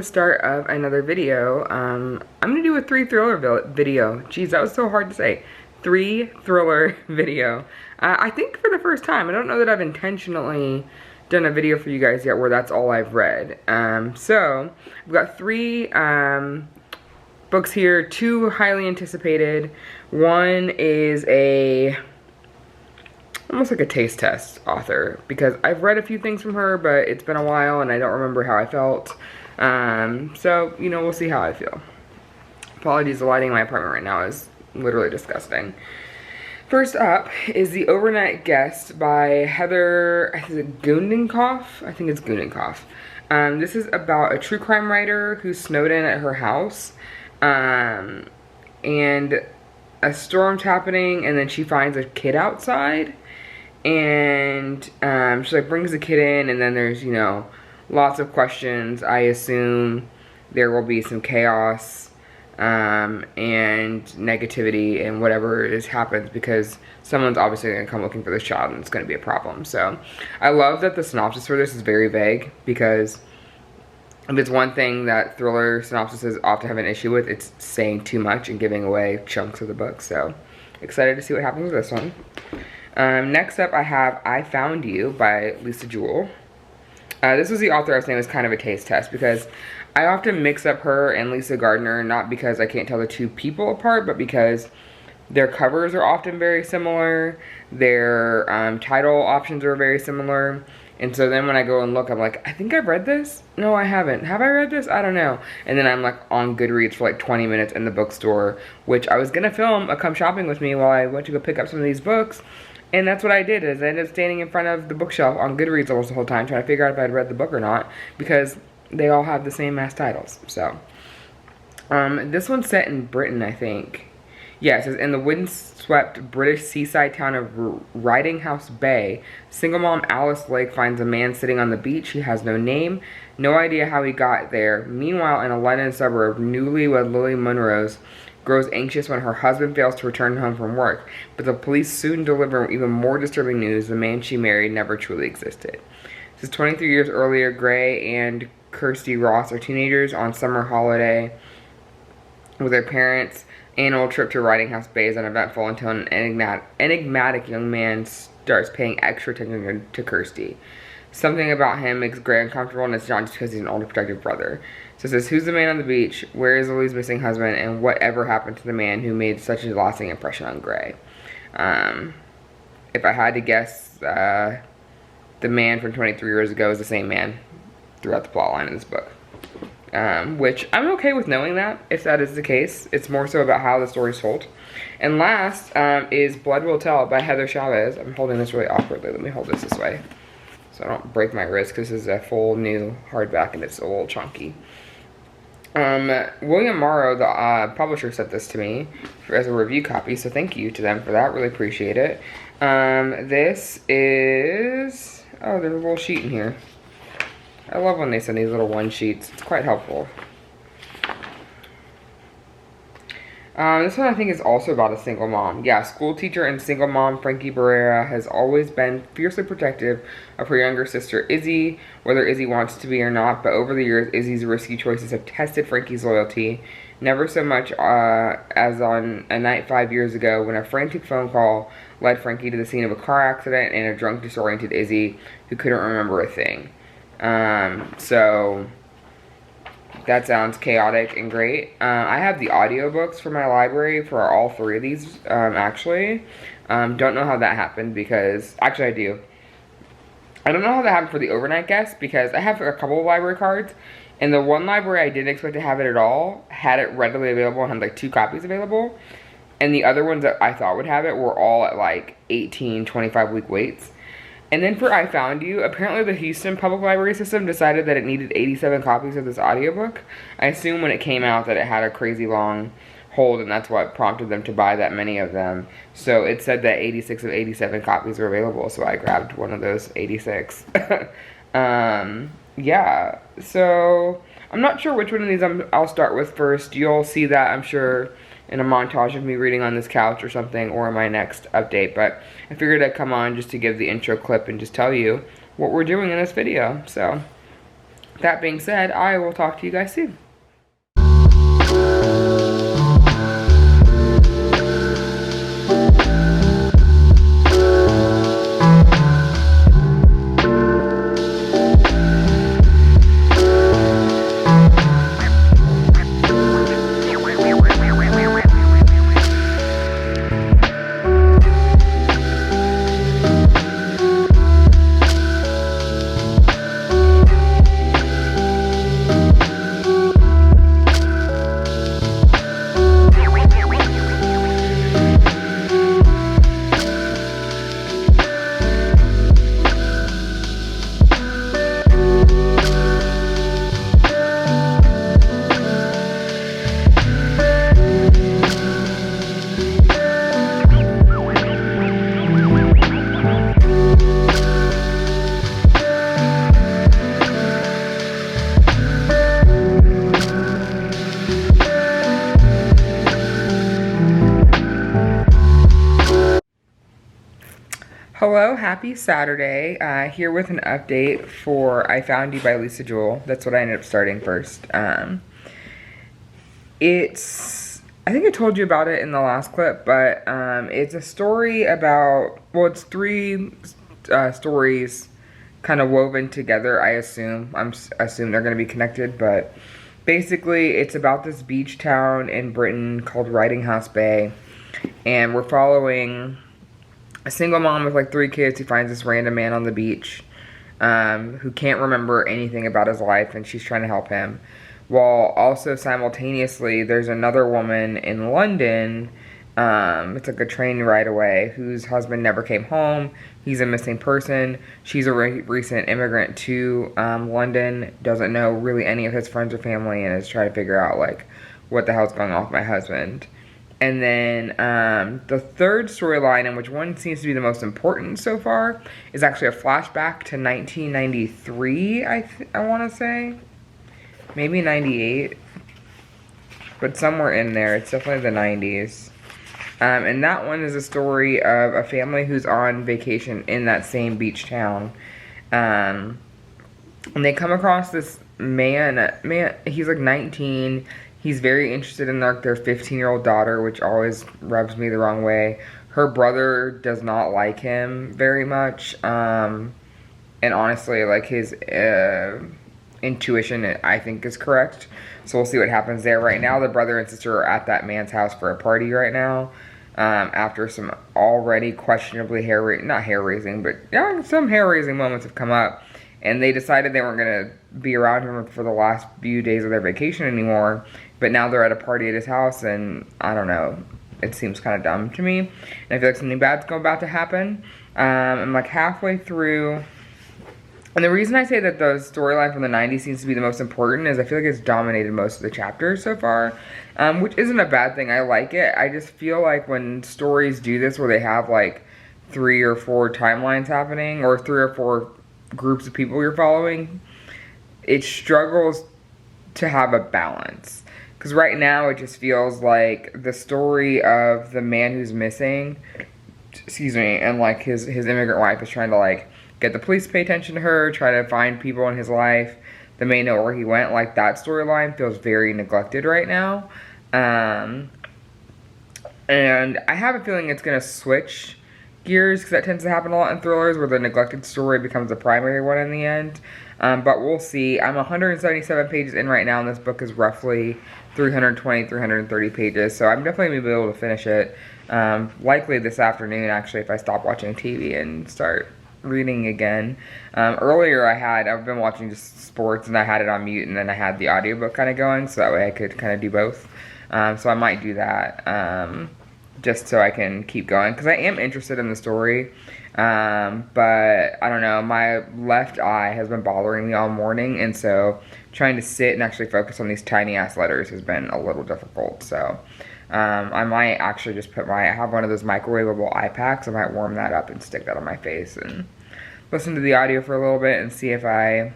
start of another video. I'm gonna do a 3 thriller video. Jeez, that was so hard to say. 3 thriller video. I think for the first time. I don't know that I've intentionally done a video for you guys yet where that's all I've read. So we've got 3 books here, 2 highly anticipated. One is almost like a taste test author, because I've read a few things from her, but it's been a while and I don't remember how I felt. So, you know, we'll see how I feel. Apologies, the lighting in my apartment right now is literally disgusting. First up is The Overnight Guest by Heather, is it Gundenkoff? I think it's Gundenkoff. This is about a true crime writer who's snowed in at her house. And a storm's happening, and then she finds a kid outside. And she like brings the kid in, and then there's, you know, lots of questions. I assume there will be some chaos and negativity and whatever happens, because someone's obviously going to come looking for this child and it's going to be a problem. So I love that the synopsis for this is very vague, because if it's one thing that thriller synopsises often have an issue with, it's saying too much and giving away chunks of the book. So excited to see what happens with this one. Next up I have I Found You by Lisa Jewell. This was the author I was saying was kind of a taste test, because I often mix up her and Lisa Gardner, not because I can't tell the two people apart, but because their covers are often very similar, their title options are very similar, and so then when I go and look, I'm like, I think I've read this? No, I haven't. Have I read this? I don't know. And then I'm like on Goodreads for like 20 minutes in the bookstore, which I was gonna film a come shopping with me while I went to go pick up some of these books. And that's what I did, is I ended up standing in front of the bookshelf on Goodreads almost the whole time trying to figure out if I'd read the book or not, because they all have the same ass titles. So this one's set in Britain, I think. Yeah, it says, in the windswept British seaside town of Ridinghouse Bay, single mom Alice Lake finds a man sitting on the beach. He has no name, no idea how he got there. Meanwhile, in a London suburb, newlywed Lily Monrose grows anxious when her husband fails to return home from work. But the police soon deliver even more disturbing news: the man she married never truly existed. This is 23 years earlier. Gray and Kirsty Ross are teenagers on summer holiday with their parents. Annual trip to Ridinghouse Bay is uneventful until an enigmatic young man starts paying extra attention to Kirsty. Something about him makes Gray uncomfortable, and it's not just because he's an older protective brother. So it says, who's the man on the beach? Where is Lily's missing husband? And whatever happened to the man who made such a lasting impression on Gray? If I had to guess, the man from 23 years ago is the same man throughout the plotline in this book. Which I'm okay with knowing that, if that is the case. It's more so about how the story's told. And last is Blood Will Tell by Heather Chavez. I'm holding this really awkwardly. Let me hold this way so I don't break my wrist, because this is a full new hardback and it's a little chunky. William Morrow, the publisher, sent this to me as a review copy, so thank you to them for that. Really appreciate it. This is... oh, there's a little sheet in here. I love when they send these little one sheets. It's quite helpful. This one I think is also about a single mom. Yeah, school teacher and single mom Frankie Barrera has always been fiercely protective of her younger sister Izzy, whether Izzy wants to be or not. But over the years, Izzy's risky choices have tested Frankie's loyalty. Never so much as on a night 5 years ago when a frantic phone call led Frankie to the scene of a car accident and a drunk, disoriented Izzy who couldn't remember a thing. So that sounds chaotic and great. I have the audiobooks for my library for all 3 of these, actually. Don't know how that happened, because, actually I do. I don't know how that happened for The Overnight Guest, because I have a couple of library cards, and the one library I didn't expect to have it at all had it readily available and had like 2 copies available. And the other ones that I thought would have it were all at like 18, 25 week waits. And then for I Found You, apparently the Houston Public Library System decided that it needed 87 copies of this audiobook. I assume when it came out that it had a crazy long hold, and that's what prompted them to buy that many of them. So it said that 86 of 87 copies were available, so I grabbed one of those 86. Yeah, so I'm not sure which one of these I'll start with first. You'll see that, I'm sure, in a montage of me reading on this couch or something, or in my next update. But I figured I'd come on just to give the intro clip and just tell you what we're doing in this video. So that being said, I will talk to you guys soon. Hello, happy Saturday. Here with an update for I Found You by Lisa Jewell. That's what I ended up starting first. I think I told you about it in the last clip, but it's a story about, well, it's three stories kind of woven together, I assume. I assume they're going to be connected, but basically it's about this beach town in Britain called Riding House Bay, and we're following a single mom with like 3 kids who finds this random man on the beach who can't remember anything about his life, and she's trying to help him. While also simultaneously, there's another woman in London, it's like a train ride away, whose husband never came home. He's a missing person. She's a recent immigrant to London, doesn't know really any of his friends or family, and is trying to figure out like what the hell's going on with my husband. And then the third storyline, and which one seems to be the most important so far, is actually a flashback to 1993, I want to say. Maybe 98. But somewhere in there. It's definitely the 90s. And that one is a story of a family who's on vacation in that same beach town. And they come across this man, he's like 19. He's very interested in their 15-year-old daughter, which always rubs me the wrong way. Her brother does not like him very much. And honestly, like, his intuition, I think, is correct. So we'll see what happens there. Right now, the brother and sister are at that man's house for a party right now. After some already questionably not hair-raising, but yeah, some hair-raising moments have come up. And they decided they weren't going to be around him for the last few days of their vacation anymore. But now they're at a party at his house, and I don't know. It seems kind of dumb to me. And I feel like something bad's about to happen. I'm like halfway through. And the reason I say that the storyline from the 90s seems to be the most important is I feel like it's dominated most of the chapters so far. Which isn't a bad thing. I like it. I just feel like when stories do this where they have like 3 or 4 timelines happening, or 3 or 4 groups of people you're following, it struggles to have a balance. Because right now it just feels like the story of the man who's missing, and like his immigrant wife is trying to like get the police to pay attention to her, try to find people in his life that may know where he went. Like, that storyline feels very neglected right now. And I have a feeling it's going to switch gears, because that tends to happen a lot in thrillers where the neglected story becomes the primary one in the end. But we'll see. I'm 177 pages in right now, and this book is roughly 320, 330 pages, so I'm definitely going to be able to finish it. Likely this afternoon, actually, if I stop watching TV and start reading again. Earlier I've been watching just sports, and I had it on mute, and then I had the audiobook kind of going, so that way I could kind of do both. So I might do that, just so I can keep going, because I am interested in the story. But I don't know, my left eye has been bothering me all morning, and so trying to sit and actually focus on these tiny ass letters has been a little difficult. So I might actually just I have one of those microwavable eye packs. I might warm that up and stick that on my face and listen to the audio for a little bit and see if I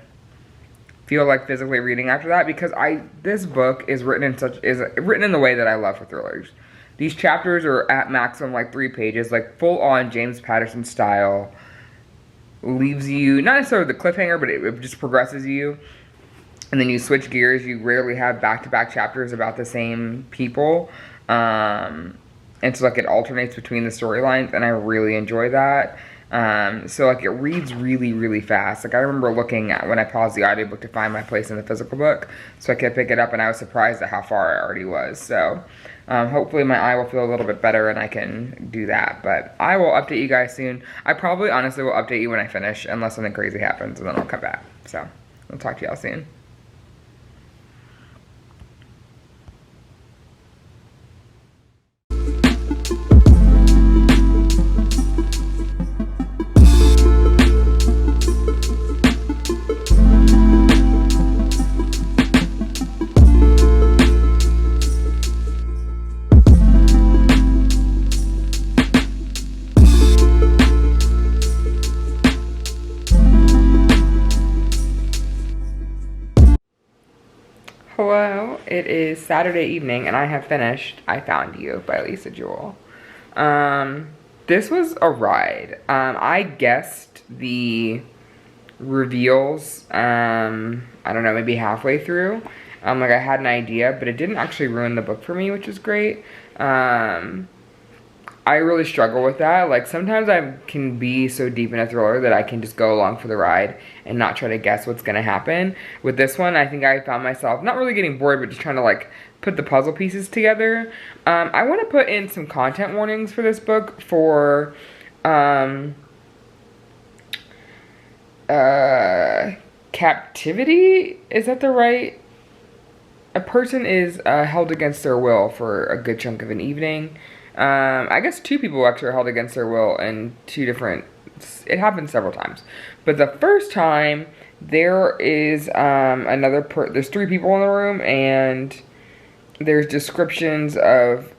feel like physically reading after that, because this book is written in the way that I love for thrillers. These chapters are at maximum like 3 pages, like full on James Patterson style. Leaves you, not necessarily the cliffhanger, but it just progresses you. and then you switch gears, you rarely have back-to-back chapters about the same people. And so like it alternates between the storylines, and I really enjoy that. So like it reads really, really fast. Like I remember looking at when I paused the audiobook to find my place in the physical book so I could pick it up, and I was surprised at how far I already was. So hopefully my eye will feel a little bit better and I can do that. But I will update you guys soon. I probably honestly will update you when I finish, unless something crazy happens, and then I'll come back. So I'll talk to y'all soon. Hello, it is Saturday evening and I have finished I Found You by Lisa Jewell. This was a ride. I guessed the reveals, I don't know, maybe halfway through. Like I had an idea, but it didn't actually ruin the book for me, which is great. I really struggle with that. Like sometimes I can be so deep in a thriller that I can just go along for the ride and not try to guess what's gonna happen. With this one, I think I found myself not really getting bored, but just trying to like put the puzzle pieces together. I want to put in some content warnings for this book for captivity. Is that the right? A person is held against their will for a good chunk of an evening. I guess two people actually are held against their will in two different, it happens several times. But the first time, there is there's three people in the room, and there's descriptions of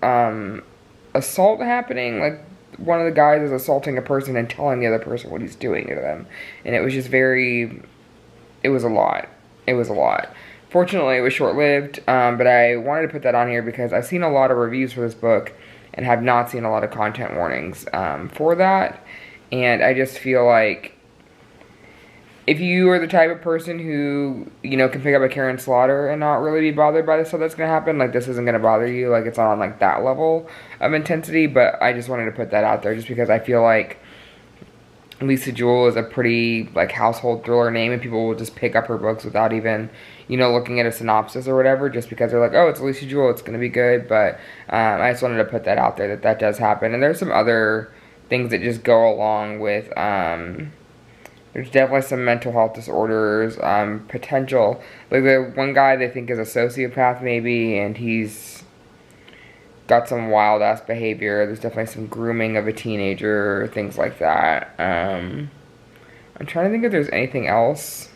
assault happening. Like one of the guys is assaulting a person and telling the other person what he's doing to them. And it was just it was a lot. It was a lot. Fortunately, it was short-lived, but I wanted to put that on here because I've seen a lot of reviews for this book and have not seen a lot of content warnings for that. And I just feel like if you are the type of person who, you know, can pick up a Karen Slaughter and not really be bothered by the stuff that's going to happen, like this isn't going to bother you. Like it's not on like that level of intensity, but I just wanted to put that out there just because I feel like Lisa Jewell is a pretty like household thriller name, and people will just pick up her books without even, you know, looking at a synopsis or whatever, just because they're like, oh, it's Lisa Jewell, it's going to be good. But I just wanted to put that out there that does happen. And there's some other things that just go along with, there's definitely some mental health disorders, potential, like the one guy they think is a sociopath maybe, and he's got some wild ass behavior. There's definitely some grooming of a teenager, things like that. I'm trying to think if there's anything else.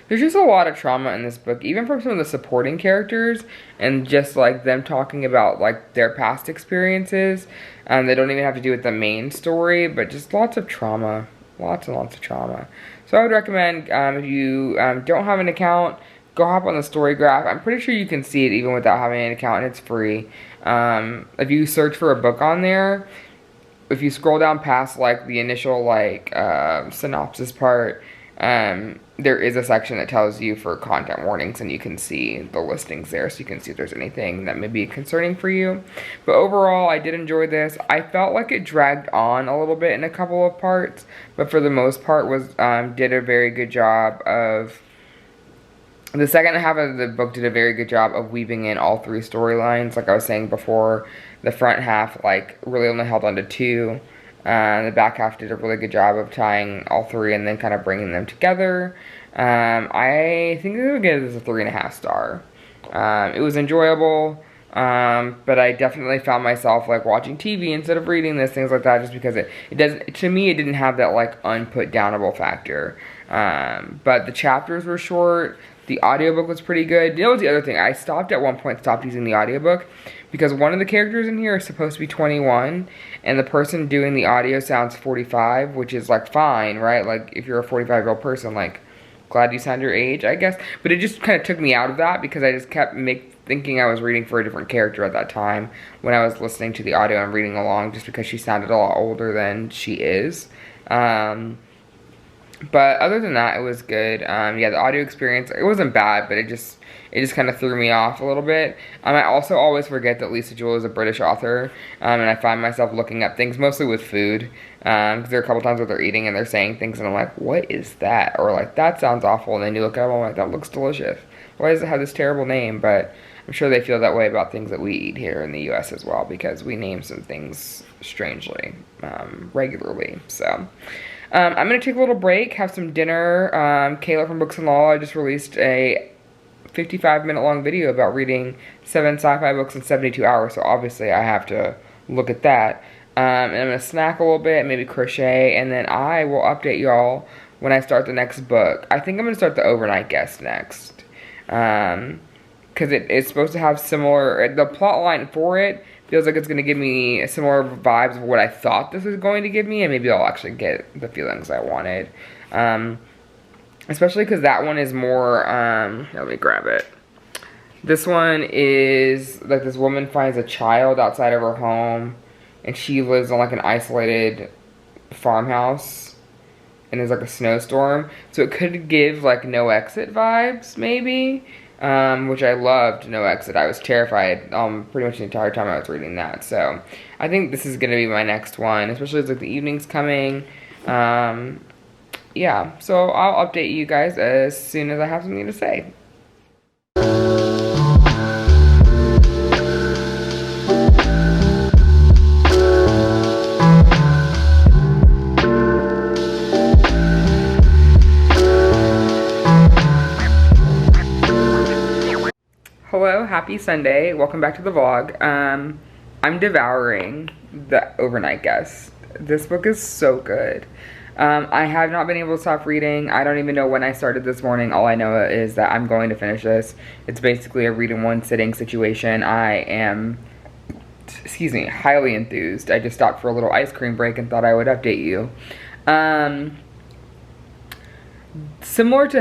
There's just a lot of trauma in this book, even from some of the supporting characters, and just like them talking about like their past experiences. They don't even have to do with the main story, but just lots of trauma, lots and lots of trauma. So I would recommend if you don't have an account, go hop on the story graph. I'm pretty sure you can see it even without having an account, and it's free. If you search for a book on there, if you scroll down past like the initial like synopsis part, there is a section that tells you for content warnings, and you can see the listings there, so you can see if there's anything that may be concerning for you. But overall, I did enjoy this. I felt like it dragged on a little bit in a couple of parts, but for the most part did a very good job of. The second half of the book did a very good job of weaving in all three storylines. Like I was saying before, the front half like really only held on to two. The back half did a really good job of tying all three and then kind of bringing them together. I think I would give this a 3.5 star. It was enjoyable, but I definitely found myself like watching TV instead of reading this, things like that, just because it doesn't, to me, it didn't have that like unput downable factor. But the chapters were short. The audiobook was pretty good. You know what's the other thing? I stopped at one point, stopped using the audiobook because one of the characters in here is supposed to be 21 and the person doing the audio sounds 45, which is like fine, right? Like if you're a 45-year-old person, like glad you sound your age, I guess. But it just kind of took me out of that because I just kept thinking I was reading for a different character at that time when I was listening to the audio and reading along, just because she sounded a lot older than she is. But other than that, it was good. Yeah, the audio experience, it wasn't bad, but it just kind of threw me off a little bit. I also always forget that Lisa Jewell is a British author, and I find myself looking up things, mostly with food, because there are a couple times where they're eating and they're saying things, and I'm like, what is that? Or like, that sounds awful, and then you look at them, I'm like, that looks delicious. Why does it have this terrible name? But I'm sure they feel that way about things that we eat here in the U.S. as well, because we name some things strangely, regularly, so... I'm going to take a little break, have some dinner. Kayla from Books and Law, I just released a 55-minute long video about reading 7 sci-fi books in 72 hours, so obviously I have to look at that. And I'm going to snack a little bit, maybe crochet, and then I will update y'all when I start the next book. I think I'm going to start The Overnight Guest next. Because it's supposed to have similar, the plot line for it feels like it's going to give me similar vibes of what I thought this was going to give me, and maybe I'll actually get the feelings I wanted. Especially because that one is more, let me grab it. This one is, like, this woman finds a child outside of her home, and she lives on, like, an isolated farmhouse, and there's, like, a snowstorm. So it could give, like, No Exit vibes, maybe. Which I loved, No Exit. I was terrified pretty much the entire time I was reading that. So I think this is going to be my next one, especially as like the evening's coming. Yeah, so I'll update you guys as soon as I have something to say. Hello, happy Sunday. Welcome back to the vlog. I'm devouring The Overnight Guest. This book is so good. I have not been able to stop reading. I don't even know when I started this morning. All I know is that I'm going to finish this. It's basically a read in one sitting situation. I am, excuse me, highly enthused. I just stopped for a little ice cream break and thought I would update you. Similar to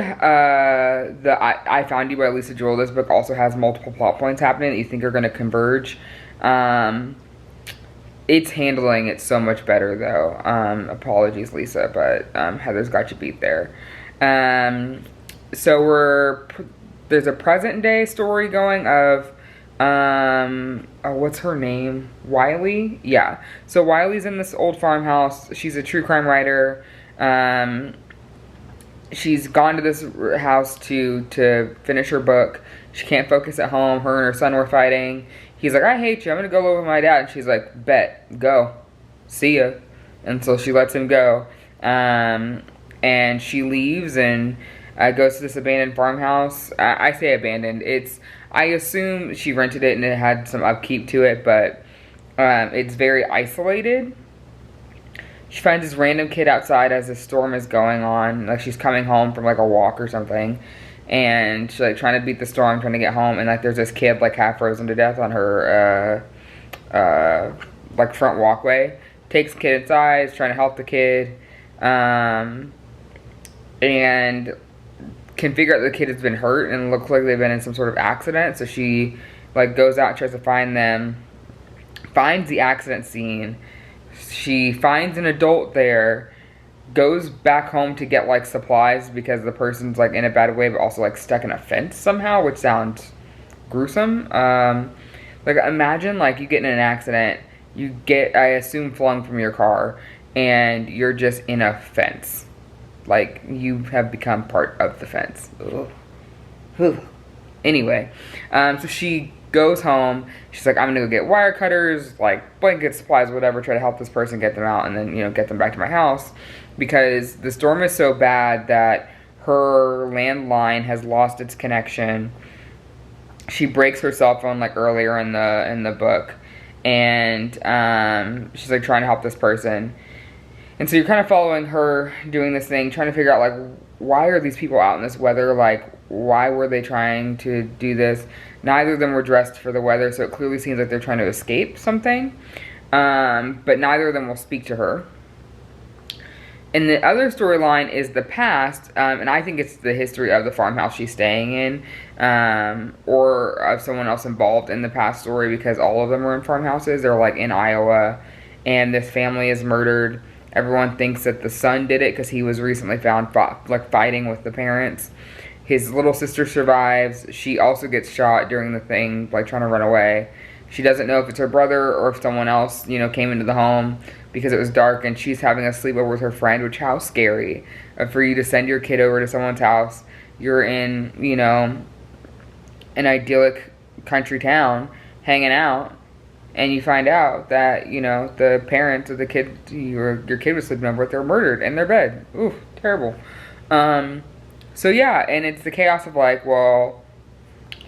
I Found You by Lisa Jewell, this book also has multiple plot points happening that you think are going to converge. It's handling it so much better, though. Apologies, Lisa, but Heather's got you beat there. So there's a present day story going of, what's her name? Wiley? Yeah. So Wiley's in this old farmhouse. She's a true crime writer. She's gone to this house to finish her book. She can't focus at home. Her and her son were fighting. He's like, I hate you. I'm going to go live with my dad. And she's like, bet. Go. See ya. And so she lets him go. And she leaves and goes to this abandoned farmhouse. I say abandoned. I assume she rented it and it had some upkeep to it, but it's very isolated. She finds this random kid outside as the storm is going on. Like, she's coming home from, like, a walk or something. And she's, like, trying to beat the storm, trying to get home. And, like, there's this kid, like, half frozen to death on her, like, front walkway. Takes the kid inside, is trying to help the kid. And can figure out the kid has been hurt and looks like they've been in some sort of accident. So she, like, goes out and tries to find them. Finds the accident scene. She finds an adult there, goes back home to get, like, supplies because the person's, like, in a bad way, but also, like, stuck in a fence somehow, which sounds gruesome. Like, imagine, like, you get in an accident, you get, I assume, flung from your car, and you're just in a fence. Like, you have become part of the fence. Ugh. Anyway, so she goes home. She's like, I'm gonna go get wire cutters, like blankets, supplies, whatever, try to help this person get them out and then, you know, get them back to my house, because the storm is so bad that her landline has lost its connection. She breaks her cell phone, like, earlier in the book, and she's, like, trying to help this person. And so you're kind of following her doing this thing, trying to figure out, like, why are these people out in this weather? Like, why were they trying to do this? Neither of them were dressed for the weather, so it clearly seems like they're trying to escape something. But neither of them will speak to her. And the other storyline is the past, and I think it's the history of the farmhouse she's staying in, or of someone else involved in the past story, because all of them are in farmhouses. They're, like, in Iowa, and this family is murdered, Everyone thinks that the son did it because he was recently found fighting with the parents. His little sister survives. She also gets shot during the thing, like trying to run away. She doesn't know if it's her brother or if someone else, came into the home because it was dark, and she's having a sleepover with her friend, which, how scary for you to send your kid over to someone's house. You're in, an idyllic country town hanging out, and you find out that, the parents of the kid your kid was sleeping over with, they're murdered in their bed. Ooh, terrible. So yeah, and it's the chaos of like, well,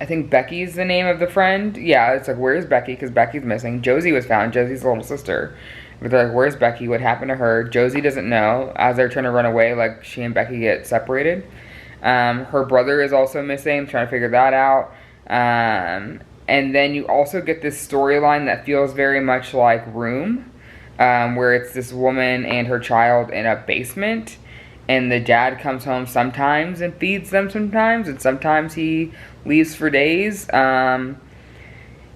I think Becky's the name of the friend. Yeah, it's like, where's Becky? Because Becky's missing. Josie was found. Josie's little sister. But they're like, where's Becky? What happened to her? Josie doesn't know. As they're trying to run away, like, she and Becky get separated. Her brother is also missing. Trying to figure that out. And then you also get this storyline that feels very much like Room, where it's this woman and her child in a basement. And the dad comes home sometimes and feeds them sometimes, and sometimes he leaves for days.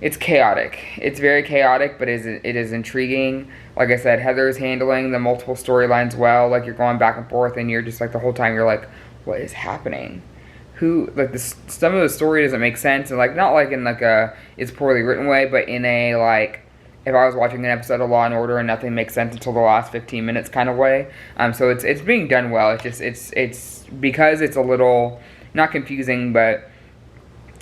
It's chaotic. It's very chaotic, but it is intriguing. Like I said, Heather's handling the multiple storylines well. Like, you're going back and forth, and you're just like, the whole time you're like, what is happening? Who, like, some of the story doesn't make sense, and like, not like in like a it's poorly written way, but in a like, if I was watching an episode of Law and Order and nothing makes sense until the last 15 minutes kind of way. So it's being done well. It's just, it's because it's a little, not confusing, but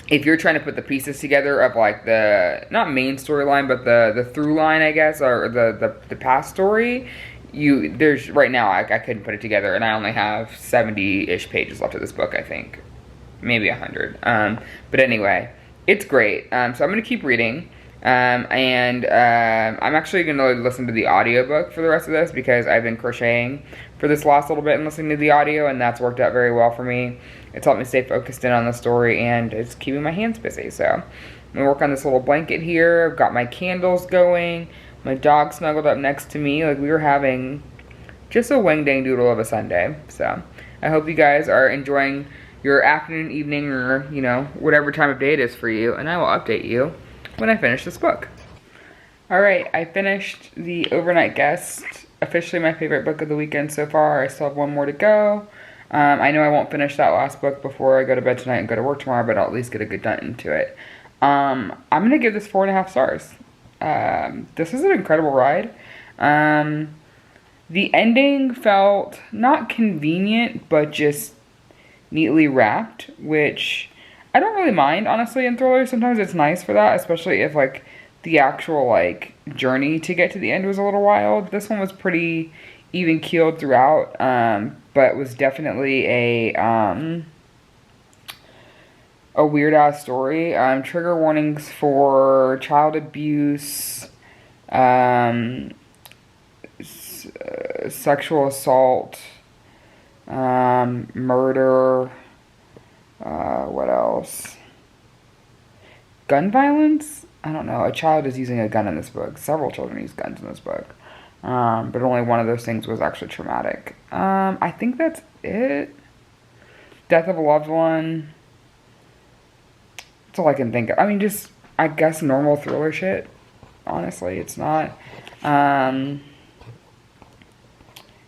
if you're trying to put the pieces together of like the, not main storyline, but the through line, I guess, or the past story, there's, right now, I couldn't put it together, and I only have 70-ish pages left of this book, I think. Maybe 100. But anyway, it's great. So I'm going to keep reading. I'm actually going to listen to the audiobook for the rest of this, because I've been crocheting for this last little bit and listening to the audio, and that's worked out very well for me. It's helped me stay focused in on the story, and it's keeping my hands busy. So I'm going to work on this little blanket here. I've got my candles going. My dog snuggled up next to me. Like, we were having just a wang-dang doodle of a Sunday. So I hope you guys are enjoying your afternoon, evening, or, whatever time of day it is for you, and I will update you when I finish this book. Alright, I finished The Overnight Guest, officially my favorite book of the weekend so far. I still have one more to go. I know I won't finish that last book before I go to bed tonight and go to work tomorrow, but I'll at least get a good night into it. I'm going to give this 4.5 stars. This is an incredible ride. The ending felt not convenient, but just neatly wrapped, which I don't really mind, honestly, in thrillers. Sometimes it's nice for that, especially if, like, the actual, like, journey to get to the end was a little wild. This one was pretty even-keeled throughout, but was definitely a weird-ass story. Trigger warnings for child abuse, sexual assault, murder, what else? Gun violence? I don't know. A child is using a gun in this book. Several children use guns in this book. But only one of those things was actually traumatic. I think that's it. Death of a loved one. That's all I can think of. I mean, just, I guess, normal thriller shit. Honestly, it's not.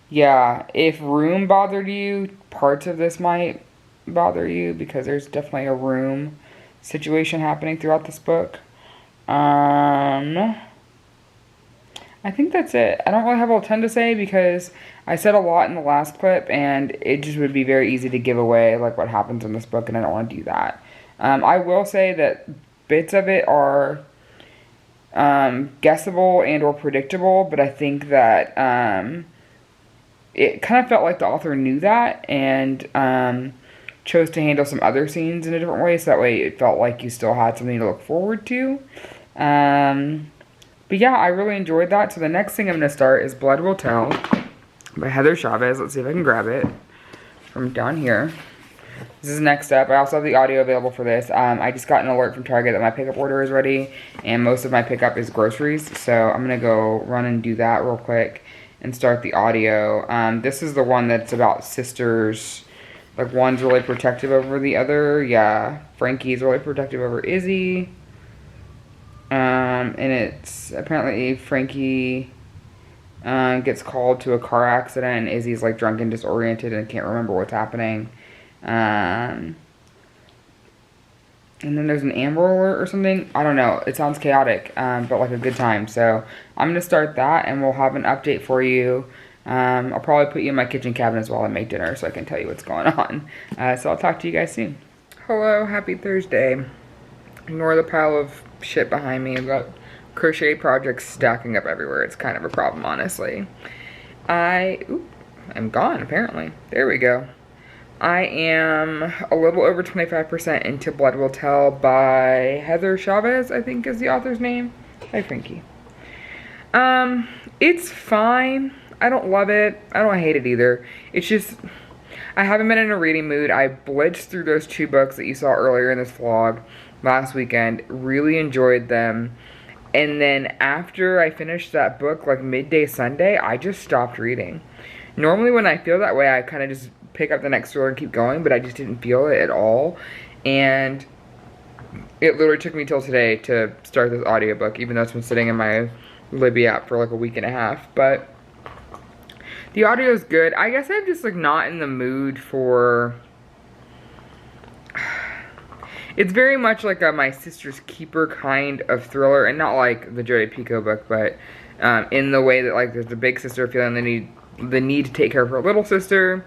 Yeah, if Room bothered you, parts of this might bother you, because there's definitely a room situation happening throughout this book. I think that's it. I don't really have a ton to say, because I said a lot in the last clip, and it just would be very easy to give away like what happens in this book, and I don't want to do that. I will say that bits of it are guessable and or predictable, but I think that it kind of felt like the author knew that, and chose to handle some other scenes in a different way, so that way it felt like you still had something to look forward to. But yeah, I really enjoyed that. So the next thing I'm going to start is Blood Will Tell by Heather Chavez. Let's see if I can grab it from down here. This is next up. I also have the audio available for this. I just got an alert from Target that my pickup order is ready, and most of my pickup is groceries. So I'm going to go run and do that real quick and start the audio. This is the one that's about sisters. Like, one's really protective over the other. Yeah, Frankie's really protective over Izzy. And it's apparently Frankie gets called to a car accident, and Izzy's like drunk and disoriented and can't remember what's happening. And then there's an Amber Alert or something. I don't know. It sounds chaotic, but like a good time. So I'm going to start that, and we'll have an update for you. I'll probably put you in my kitchen cabinets while I make dinner so I can tell you what's going on. So I'll talk to you guys soon. Hello, happy Thursday. Ignore the pile of shit behind me. I've got crochet projects stacking up everywhere. It's kind of a problem, honestly. I'm gone, apparently. There we go. I am a little over 25% into Blood Will Tell by Heather Chavez, I think is the author's name. Hi, Frankie. It's fine. I don't love it. I don't hate it either. It's just, I haven't been in a reading mood. I blitzed through those 2 books that you saw earlier in this vlog last weekend. Really enjoyed them. And then after I finished that book, like midday Sunday, I just stopped reading. Normally when I feel that way, I kind of just pick up the next story and keep going, but I just didn't feel it at all. And it literally took me till today to start this audiobook, even though it's been sitting in my Libby app for like a week and a half. But the audio is good. I guess I'm just like not in the mood for... It's very much like a My Sister's Keeper kind of thriller, and not like the Jodi Picoult book, but in the way that like there's a big sister feeling the need to take care of her little sister,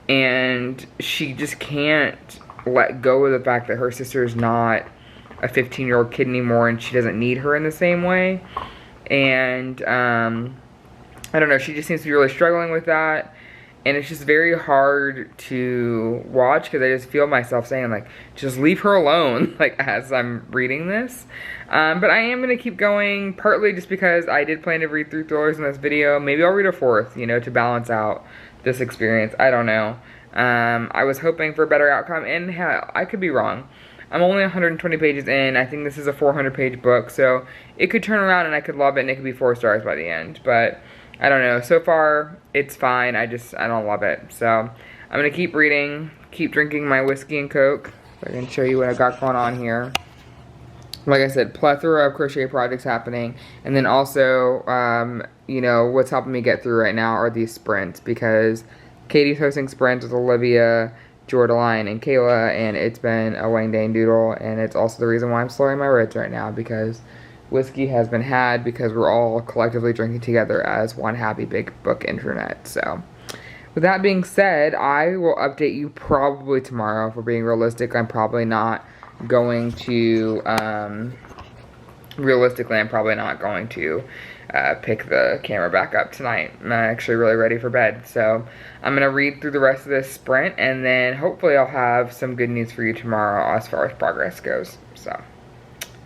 and she just can't let go of the fact that her sister is not a 15-year-old kid anymore, and she doesn't need her in the same way. And I don't know, she just seems to be really struggling with that. And it's just very hard to watch because I just feel myself saying like, just leave her alone, like as I'm reading this. But I am gonna keep going, partly just because I did plan to read 3 thrillers in this video. Maybe I'll read a 4th, you know, to balance out this experience. I don't know. I was hoping for a better outcome, and hell, I could be wrong. I'm only 120 pages in. I think this is a 400-page book, so it could turn around and I could love it and it could be 4 stars by the end. But I don't know. So far, it's fine. I don't love it. So I'm going to keep reading, keep drinking my whiskey and Coke. So I can show you what I've got going on here. Like I said, plethora of crochet projects happening. And then also, you know, what's helping me get through right now are these sprints. Because Katie's hosting sprints with Olivia, Jordaline, and Kayla. And it's been a wang dang doodle. And it's also the reason why I'm slowing my roads right now. Because whiskey has been had because we're all collectively drinking together as one happy big book internet. So with that being said, I will update you probably tomorrow. If we're being realistic, I'm probably not going to realistically I'm probably not going to pick the camera back up tonight. I'm actually really ready for bed. So I'm gonna read through the rest of this sprint, and then hopefully I'll have some good news for you tomorrow as far as progress goes. So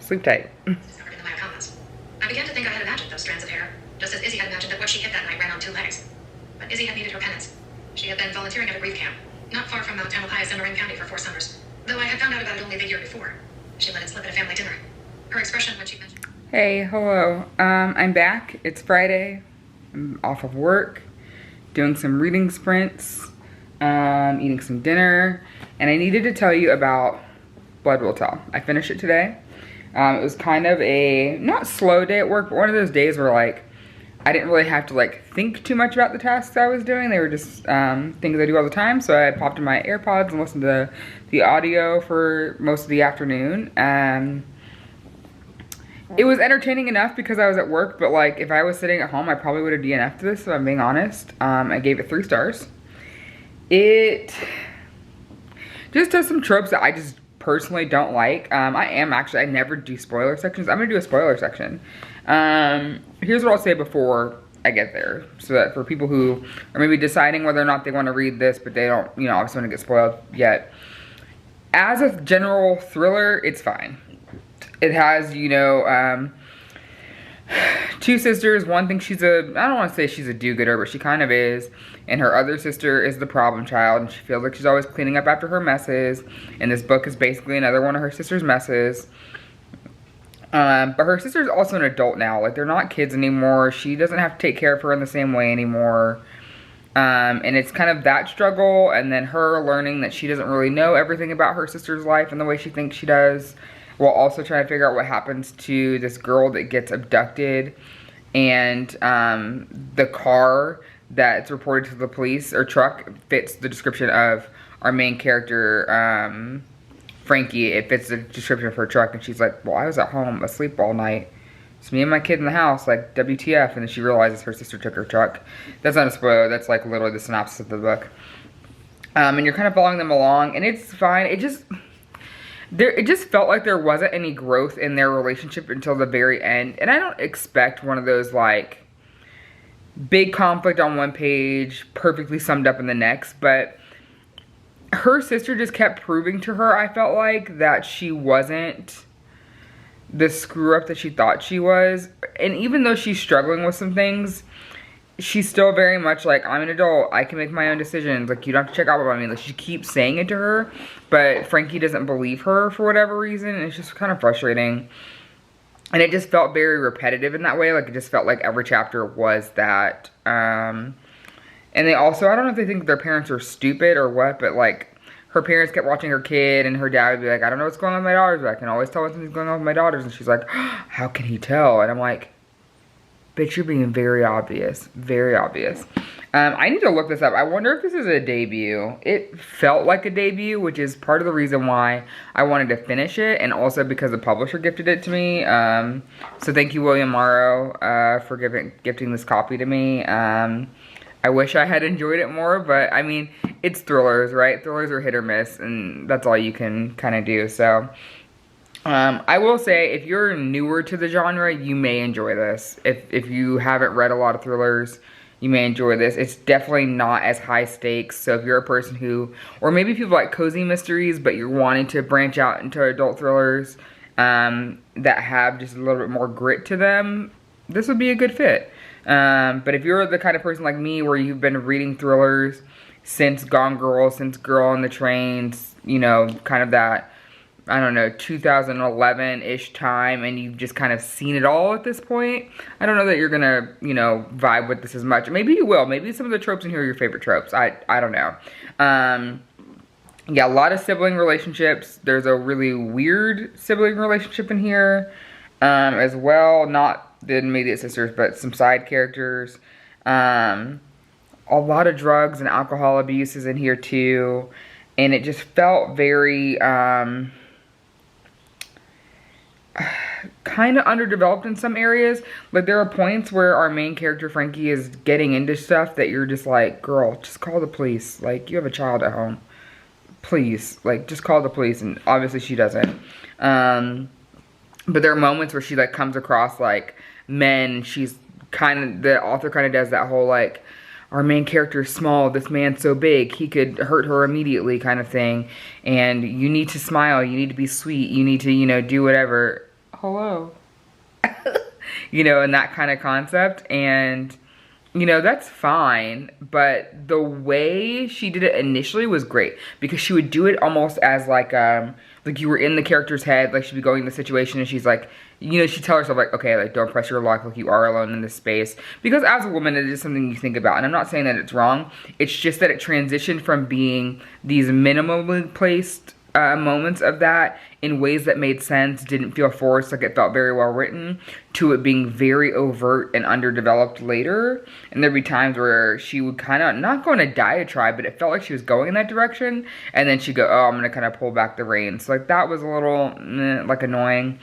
sleep tight. I began to think I had imagined those strands of hair, just as Izzy had imagined that what she hit that night ran on 2 legs. But Izzy had needed her penance. She had been volunteering at a grief camp, not far from Mount Tamalpais in Marin County for 4 summers, though I had found out about it only the year before. She let it slip at a family dinner. Her expression when she mentioned... Hey, hello. I'm back. It's Friday. I'm off of work, doing some reading sprints, eating some dinner, and I needed to tell you about Blood Will Tell. I finished it today. It was kind of a, not slow day at work, but one of those days where like, I didn't really have to like think too much about the tasks I was doing. They were just things I do all the time. So I popped in my AirPods and listened to the audio for most of the afternoon. It was entertaining enough because I was at work, but like if I was sitting at home, I probably would have DNF'd this, if I'm being honest. I gave it 3 stars. It just does some tropes that I just personally don't like. I never do spoiler sections. I'm gonna do a spoiler section. Here's what I'll say before I get there, so that for people who are maybe deciding whether or not they want to read this, but they don't, you know, obviously want to get spoiled yet. As a general thriller, it's fine. It has, you know, 2 sisters. One thinks she's I don't want to say she's a do-gooder, but she kind of is. And her other sister is the problem child, and she feels like she's always cleaning up after her messes. And this book is basically another one of her sister's messes. But her sister's also an adult now. Like, they're not kids anymore. She doesn't have to take care of her in the same way anymore. And it's kind of that struggle, and then her learning that she doesn't really know everything about her sister's life and the way she thinks she does, while also trying to figure out what happens to this girl that gets abducted and the car that's reported to the police, or truck, fits the description of our main character, Frankie. It fits the description of her truck, and she's like, well, I was at home asleep all night. It's me and my kid in the house, like, WTF. And then she realizes her sister took her truck. That's not a spoiler, that's like literally the synopsis of the book. And you're kind of following them along, and it's fine. It just felt like there wasn't any growth in their relationship until the very end. And I don't expect one of those, like, big conflict on one page, perfectly summed up in the next, but her sister just kept proving to her, I felt like, that she wasn't the screw up that she thought she was. And even though she's struggling with some things, she's still very much like, I'm an adult, I can make my own decisions, like, you don't have to check out on me. Like, she keeps saying it to her, but Frankie doesn't believe her for whatever reason, and it's just kind of frustrating. And it just felt very repetitive in that way. Like, it just felt like every chapter was that. And they also, I don't know if they think their parents are stupid or what, but like, her parents kept watching her kid, and her dad would be like, I don't know what's going on with my daughters, but I can always tell when something's going on with my daughters. And she's like, how can he tell? And I'm like, bitch, you're being very obvious. Very obvious. I need to look this up. I wonder if this is a debut. It felt like a debut, which is part of the reason why I wanted to finish it, and also because the publisher gifted it to me. So thank you, William Morrow, for gifting this copy to me. I wish I had enjoyed it more, but I mean, it's thrillers, right? Thrillers are hit or miss, and that's all you can kind of do. So I will say, if you're newer to the genre, you may enjoy this. If you haven't read a lot of thrillers, you may enjoy this. It's definitely not as high stakes. So if you're a person who, or maybe people like cozy mysteries, but you're wanting to branch out into adult thrillers that have just a little bit more grit to them, this would be a good fit. But if you're the kind of person like me, where you've been reading thrillers since Gone Girl, since Girl on the Trains, you know, kind of that, I don't know, 2011-ish time, and you've just kind of seen it all at this point, I don't know that you're gonna, you know, vibe with this as much. Maybe you will. Maybe some of the tropes in here are your favorite tropes. I don't know. Yeah, a lot of sibling relationships. There's a really weird sibling relationship in here as well. Not the immediate sisters, but some side characters. A lot of drugs and alcohol abuse is in here too, and it just felt very kind of underdeveloped in some areas. Like, there are points where our main character Frankie is getting into stuff that you're just like, girl, just call the police. Like, you have a child at home, please, like, just call the police. And obviously she doesn't. But there are moments where she, like, comes across, like, men. She's kind of, the author kind of does that whole, like, our main character is small, this man's so big, he could hurt her immediately kind of thing. And you need to smile, you need to be sweet, you need to, you know, do whatever. Hello. You know, and that kind of concept. And, you know, that's fine. But the way she did it initially was great, because she would do it almost as like you were in the character's head. Like, she'd be going in the situation, and she's like, you know, she'd tell herself, like, okay, like, don't press your luck, like, you are alone in this space. Because as a woman, it is something you think about. And I'm not saying that it's wrong. It's just that it transitioned from being these minimally placed moments of that in ways that made sense, didn't feel forced, like it felt very well written, to it being very overt and underdeveloped later. And there'd be times where she would kind of, not go on a diatribe, but it felt like she was going in that direction, and then she'd go, oh, I'm gonna kind of pull back the reins. So, like, that was a little like annoying.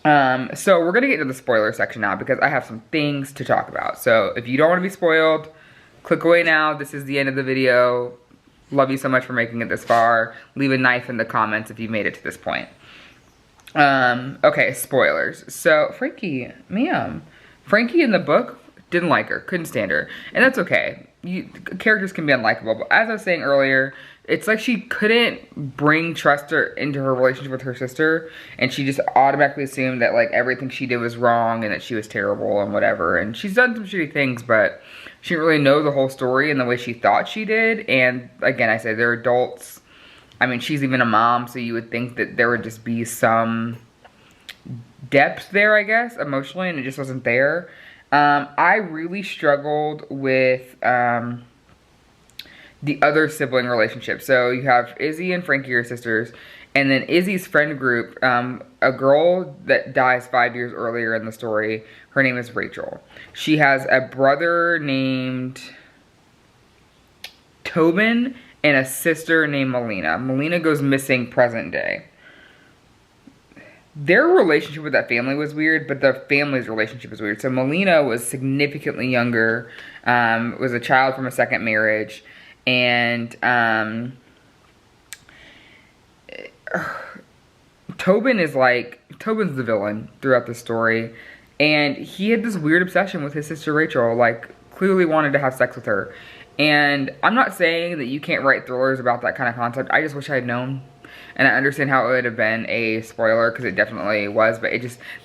So we're gonna get into the spoiler section now, because I have some things to talk about. So if you don't want to be spoiled, click away now. This is the end of the video. Love you so much for making it this far. Leave a knife in the comments if you made it to this point. Okay, spoilers. So Frankie, ma'am. Frankie in the book didn't like her, couldn't stand her. And that's okay. Characters can be unlikable, but as I was saying earlier, it's like she couldn't bring trust into her relationship with her sister, and she just automatically assumed that, like, everything she did was wrong and that she was terrible and whatever. And she's done some shitty things, but she didn't really know the whole story in the way she thought she did. And again, I say they're adults. I mean, she's even a mom, so you would think that there would just be some depth there, I guess, emotionally, and it just wasn't there. I really struggled with the other sibling relationship. So you have Izzy and Frankie are sisters, And then Izzy's friend group, a girl that dies 5 years earlier in the story, her name is Rachel. She has a brother named Tobin and a sister named Melina. Melina goes missing present day. Their relationship with that family was weird, but the family's relationship was weird. So Melina was significantly younger, was a child from a second marriage, and Tobin's the villain throughout the story, and he had this weird obsession with his sister Rachel, like clearly wanted to have sex with her. And I'm not saying that you can't write thrillers about that kind of concept. I just wish I had known. And I understand how it would have been a spoiler, because it definitely was, but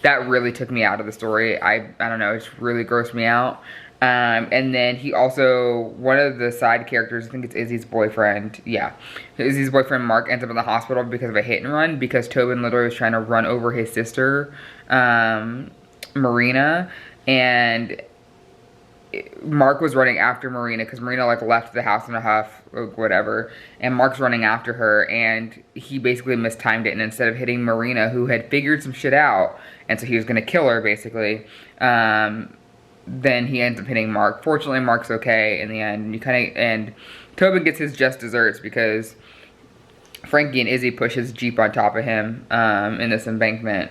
that really took me out of the story. I don't know, it just really grossed me out. And then he also, one of the side characters, I think it's Izzy's boyfriend, yeah. Izzy's boyfriend Mark ends up in the hospital because of a hit and run, because Tobin literally was trying to run over his sister, Marina, and Mark was running after Marina because Marina like left the house in a huff or whatever, and Mark's running after her, and he basically mistimed it, and instead of hitting Marina, who had figured some shit out, and so he was gonna kill her basically, then he ends up hitting Mark. Fortunately, Mark's okay in the end. And Tobin gets his just desserts because Frankie and Izzy push his Jeep on top of him in this embankment.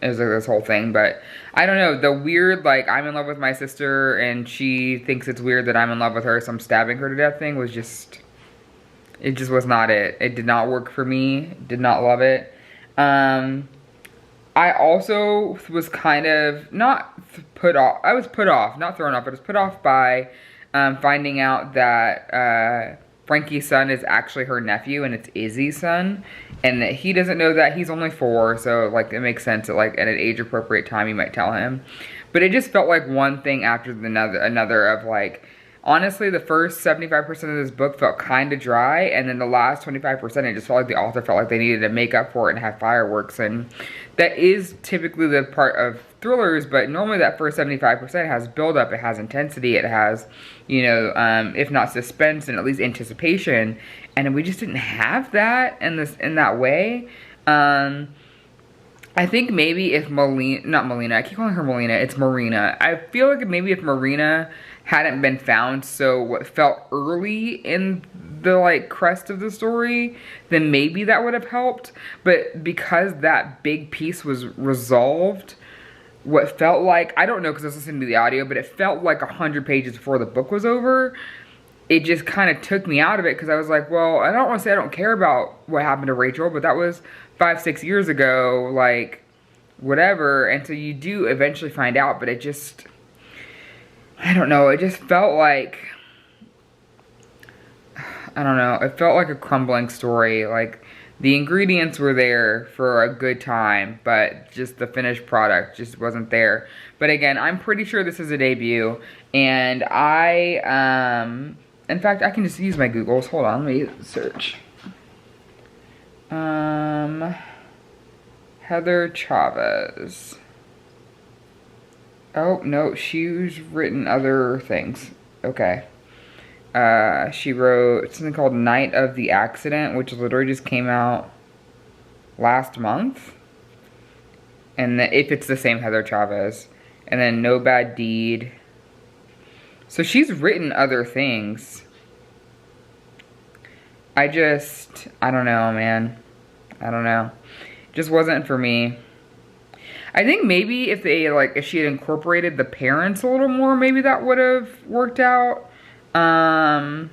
It was like this whole thing, but I don't know, the weird, like, I'm in love with my sister and she thinks it's weird that I'm in love with her, so I'm stabbing her to death thing was just, it just was not it. It did not work for me, did not love it. I also was kind of not put off, I was put off, not thrown off, but I was put off by finding out that Frankie's son is actually her nephew and it's Izzy's son, and that he doesn't know that. He's only 4, so like it makes sense that like at an age appropriate time you might tell him. But it just felt like one thing after another of like, honestly the first 75% of this book felt kind of dry, and then the last 25% it just felt like the author felt like they needed to make up for it and have fireworks, and that is typically the part of thrillers, but normally that first 75% has buildup, it has intensity, it has, you know, if not suspense, and at least anticipation, and we just didn't have that in that way. I think maybe if not Melina, I keep calling her Melina, it's Marina. I feel like maybe if Marina hadn't been found so what felt early in the like crest of the story, then maybe that would have helped. But because that big piece was resolved, what felt like, I don't know because I was listening to the audio, but it felt like 100 pages before the book was over. It just kind of took me out of it because I was like, well, I don't want to say I don't care about what happened to Rachel, but that was 5-6 years ago, like whatever. And so you do eventually find out, but it just, I don't know, it just felt like, I don't know, it felt like a crumbling story. Like the ingredients were there for a good time, but just the finished product just wasn't there. But again, I'm pretty sure this is a debut, and in fact, I can just use my Googles. Hold on, let me search. Heather Chavez. Oh, no, she's written other things. Okay. She wrote something called Night of the Accident, which literally just came out last month. And if it's the same Heather Chavez. And then No Bad Deed. So she's written other things. I don't know, man. I don't know. Just wasn't for me. I think maybe if she had incorporated the parents a little more, maybe that would have worked out. I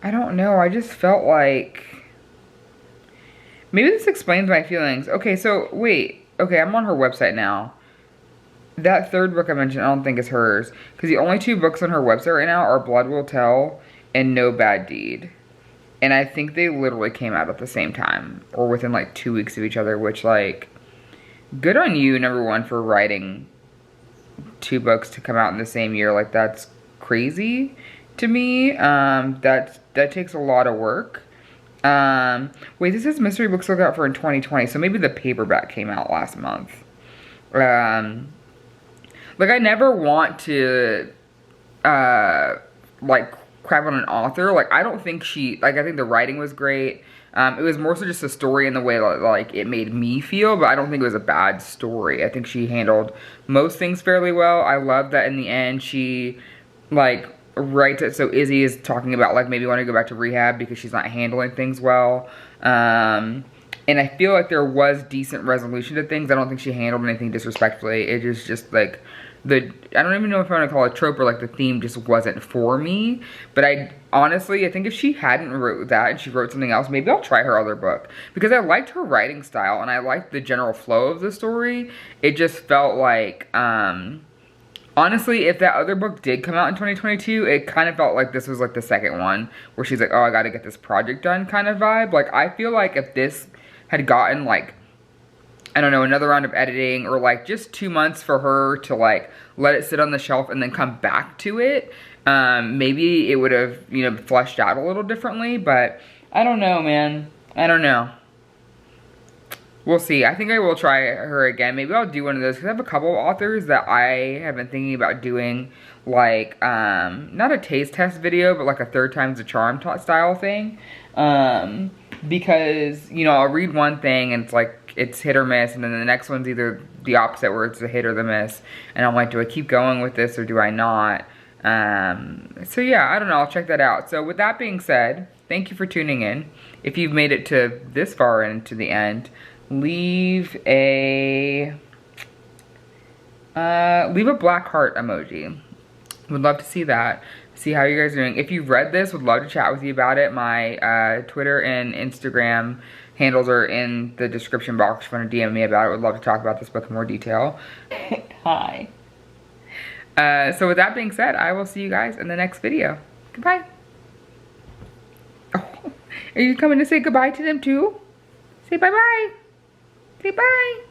don't know. I just felt like, maybe this explains my feelings. Okay, so wait. Okay, I'm on her website now. That third book I mentioned, I don't think is hers. Because the only 2 books on her website right now are Blood Will Tell and No Bad Deed. And I think they literally came out at the same time. Or within like 2 weeks of each other. Which, like, good on you, number one, for writing 2 books to come out in the same year. Like, that's crazy to me. That takes a lot of work. Wait, this is mystery books look out for in 2020. So maybe the paperback came out last month. Like, I never want to, like, crap on an author. Like, I don't think I think the writing was great. It was more so just a story in the way that, like, it made me feel, but I don't think it was a bad story. I think she handled most things fairly well. I love that in the end she, like, writes it so Izzy is talking about, like, maybe wanting to go back to rehab because she's not handling things well. And I feel like there was decent resolution to things. I don't think she handled anything disrespectfully. It is just, like, I don't even know if I want to call it a trope or, like, the theme just wasn't for me. But honestly, I think if she hadn't wrote that and she wrote something else, maybe I'll try her other book. Because I liked her writing style and I liked the general flow of the story. It just felt like, honestly, if that other book did come out in 2022, it kind of felt like this was, like, the second one. Where she's like, oh, I gotta get this project done kind of vibe. Like, I feel like if this had gotten, like, I don't know, another round of editing or, like, just 2 months for her to, like, let it sit on the shelf and then come back to it, maybe it would have, you know, fleshed out a little differently, but I don't know, man. I don't know. We'll see. I think I will try her again. Maybe I'll do one of those because I have a couple of authors that I have been thinking about doing, like, not a taste test video, but like a third time's a charm style thing. Because, you know, I'll read one thing and it's like, it's hit or miss, and then the next one's either the opposite where it's a hit or the miss. And I'm like, do I keep going with this or do I not? So yeah, I don't know, I'll check that out. So with that being said, thank you for tuning in. If you've made it to this far into the end, leave a black heart emoji. Would love to see that. See how you guys are doing. If you've read this, would love to chat with you about it. My Twitter and Instagram handles are in the description box if you want to DM me about it. Would love to talk about this book in more detail. Hi. So with that being said, I will see you guys in the next video. Goodbye. Oh, are you coming to say goodbye to them too? Say bye-bye. Say bye.